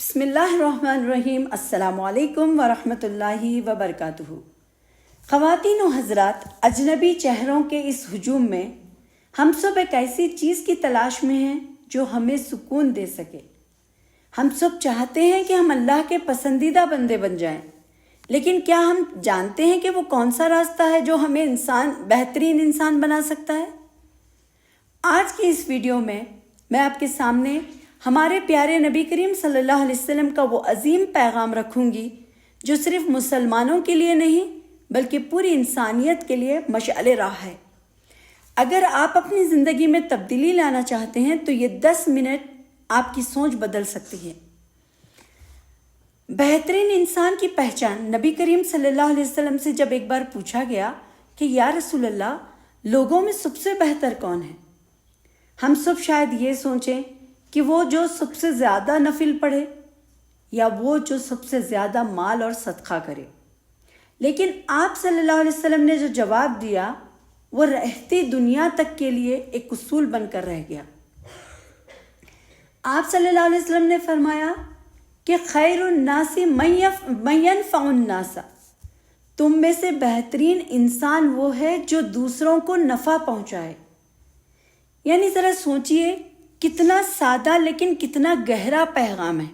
بسم اللہ الرحمن الرحیم۔ السلام علیکم ورحمۃ اللہ وبرکاتہ۔ خواتین و حضرات، اجنبی چہروں کے اس ہجوم میں ہم سب ایک ایسی چیز کی تلاش میں ہیں جو ہمیں سکون دے سکے۔ ہم سب چاہتے ہیں کہ ہم اللہ کے پسندیدہ بندے بن جائیں، لیکن کیا ہم جانتے ہیں کہ وہ کون سا راستہ ہے جو ہمیں بہترین انسان بنا سکتا ہے؟ آج کی اس ویڈیو میں آپ کے سامنے ہمارے پیارے نبی کریم صلی اللہ علیہ وسلم کا وہ عظیم پیغام رکھوں گی جو صرف مسلمانوں کے لیے نہیں بلکہ پوری انسانیت کے لیے مشعل راہ ہے۔ اگر آپ اپنی زندگی میں تبدیلی لانا چاہتے ہیں تو یہ 10 منٹ آپ کی سوچ بدل سکتی ہے۔ بہترین انسان کی پہچان نبی کریم صلی اللہ علیہ وسلم سے جب ایک بار پوچھا گیا کہ یا رسول اللہ، لوگوں میں سب سے بہتر کون ہے؟ ہم سب شاید یہ سوچیں کہ وہ جو سب سے زیادہ نفل پڑھے یا وہ جو سب سے زیادہ مال اور صدقہ کرے، لیکن آپ صلی اللہ علیہ وسلم نے جو جواب دیا وہ رہتی دنیا تک کے لیے ایک اصول بن کر رہ گیا۔ آپ صلی اللہ علیہ وسلم نے فرمایا کہ خیر الناس من ینفع الناس، تم میں سے بہترین انسان وہ ہے جو دوسروں کو نفع پہنچائے۔ یعنی ذرا سوچئے، کتنا سادہ لیکن کتنا گہرا پیغام ہے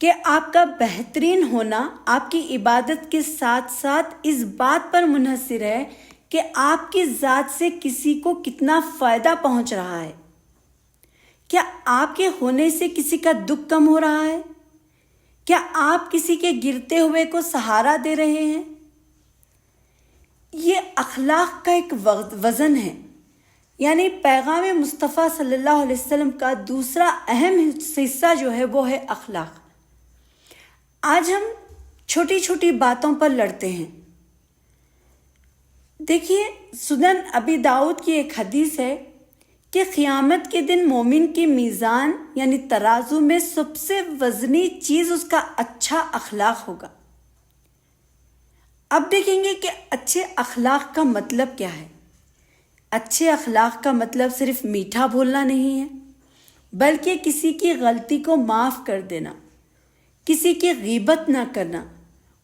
کہ آپ کا بہترین ہونا آپ کی عبادت کے ساتھ ساتھ اس بات پر منحصر ہے کہ آپ کی ذات سے کسی کو کتنا فائدہ پہنچ رہا ہے۔ کیا آپ کے ہونے سے کسی کا دکھ کم ہو رہا ہے؟ کیا آپ کسی کے گرتے ہوئے کو سہارا دے رہے ہیں؟ یہ اخلاق کا ایک وزن ہے، یعنی پیغام مصطفیٰ صلی اللہ علیہ وسلم کا دوسرا اہم حصہ جو ہے وہ ہے اخلاق۔ آج ہم چھوٹی چھوٹی باتوں پر لڑتے ہیں۔ دیکھیے، سنن ابی داؤد کی ایک حدیث ہے کہ قیامت کے دن مومن کی میزان یعنی ترازو میں سب سے وزنی چیز اس کا اچھا اخلاق ہوگا۔ اب دیکھیں گے کہ اچھے اخلاق کا مطلب کیا ہے۔ اچھے اخلاق کا مطلب صرف میٹھا بولنا نہیں ہے، بلکہ کسی کی غلطی کو معاف کر دینا، کسی کی غیبت نہ کرنا،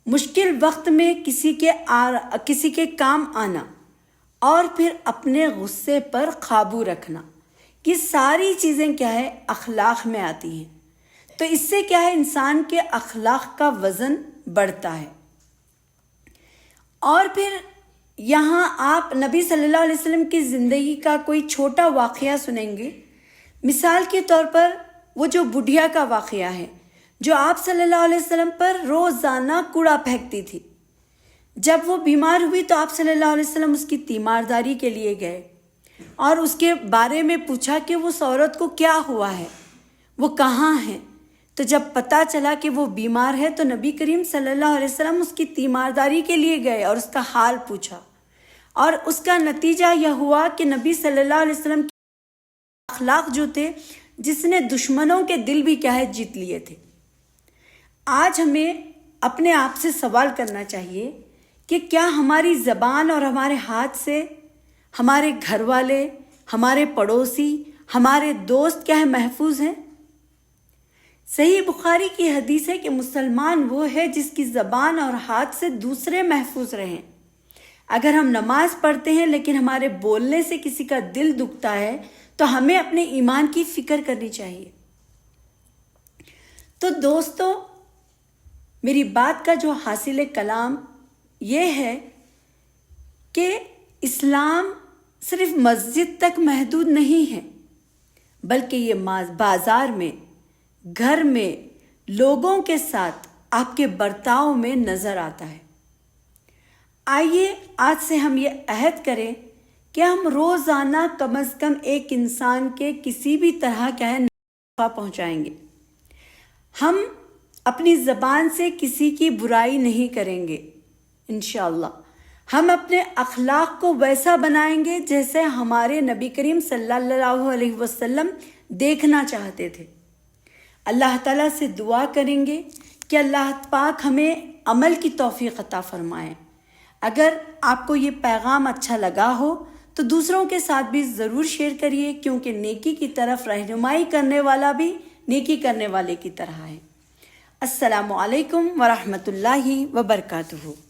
مشکل وقت میں کسی کے کام آنا، اور پھر اپنے غصے پر قابو رکھنا۔ یہ ساری چیزیں کیا ہے؟ اخلاق میں آتی ہیں۔ تو اس سے کیا ہے؟ انسان کے اخلاق کا وزن بڑھتا ہے۔ اور پھر یہاں آپ نبی صلی اللہ علیہ وسلم کی زندگی کا کوئی چھوٹا واقعہ سنیں گے۔ مثال کے طور پر وہ جو بڑھیا کا واقعہ ہے جو آپ صلی اللہ علیہ وسلم پر روزانہ کوڑا پھینکتی تھی۔ جب وہ بیمار ہوئی تو آپ صلی اللہ علیہ وسلم اس کی تیمارداری کے لیے گئے اور اس کے بارے میں پوچھا کہ اس عورت کو کیا ہوا ہے، وہ کہاں ہے؟ تو جب پتہ چلا کہ وہ بیمار ہے تو نبی کریم صلی اللہ علیہ وسلم اس کی تیمارداری کے لیے گئے اور اس کا حال پوچھا، اور اس کا نتیجہ یہ ہوا کہ نبی صلی اللہ علیہ وسلم کے اخلاق جو تھے جس نے دشمنوں کے دل بھی کیا ہے جیت لیے تھے۔ آج ہمیں اپنے آپ سے سوال کرنا چاہیے کہ کیا ہماری زبان اور ہمارے ہاتھ سے ہمارے گھر والے، ہمارے پڑوسی، ہمارے دوست کیا ہے محفوظ ہیں؟ صحیح بخاری کی حدیث ہے کہ مسلمان وہ ہے جس کی زبان اور ہاتھ سے دوسرے محفوظ رہیں۔ اگر ہم نماز پڑھتے ہیں لیکن ہمارے بولنے سے کسی کا دل دکھتا ہے تو ہمیں اپنے ایمان کی فکر کرنی چاہیے۔ تو دوستو، میری بات کا جو حاصل کلام یہ ہے کہ اسلام صرف مسجد تک محدود نہیں ہے، بلکہ یہ بازار میں، گھر میں، لوگوں کے ساتھ آپ کے برتاؤ میں نظر آتا ہے۔ آئیے آج سے ہم یہ عہد کریں کہ ہم روزانہ کم از کم ایک انسان کے کسی بھی طرح کیا ہے نفع پہنچائیں گے۔ ہم اپنی زبان سے کسی کی برائی نہیں کریں گے انشاءاللہ۔ ہم اپنے اخلاق کو ویسا بنائیں گے جیسے ہمارے نبی کریم صلی اللہ علیہ وسلم دیکھنا چاہتے تھے۔ اللہ تعالیٰ سے دعا کریں گے کہ اللہ پاک ہمیں عمل کی توفیق عطا فرمائے۔ اگر آپ کو یہ پیغام اچھا لگا ہو تو دوسروں کے ساتھ بھی ضرور شیئر کریے، کیونکہ نیکی کی طرف رہنمائی کرنے والا بھی نیکی کرنے والے کی طرح ہے۔ السلام علیکم ورحمۃ اللہ وبرکاتہ۔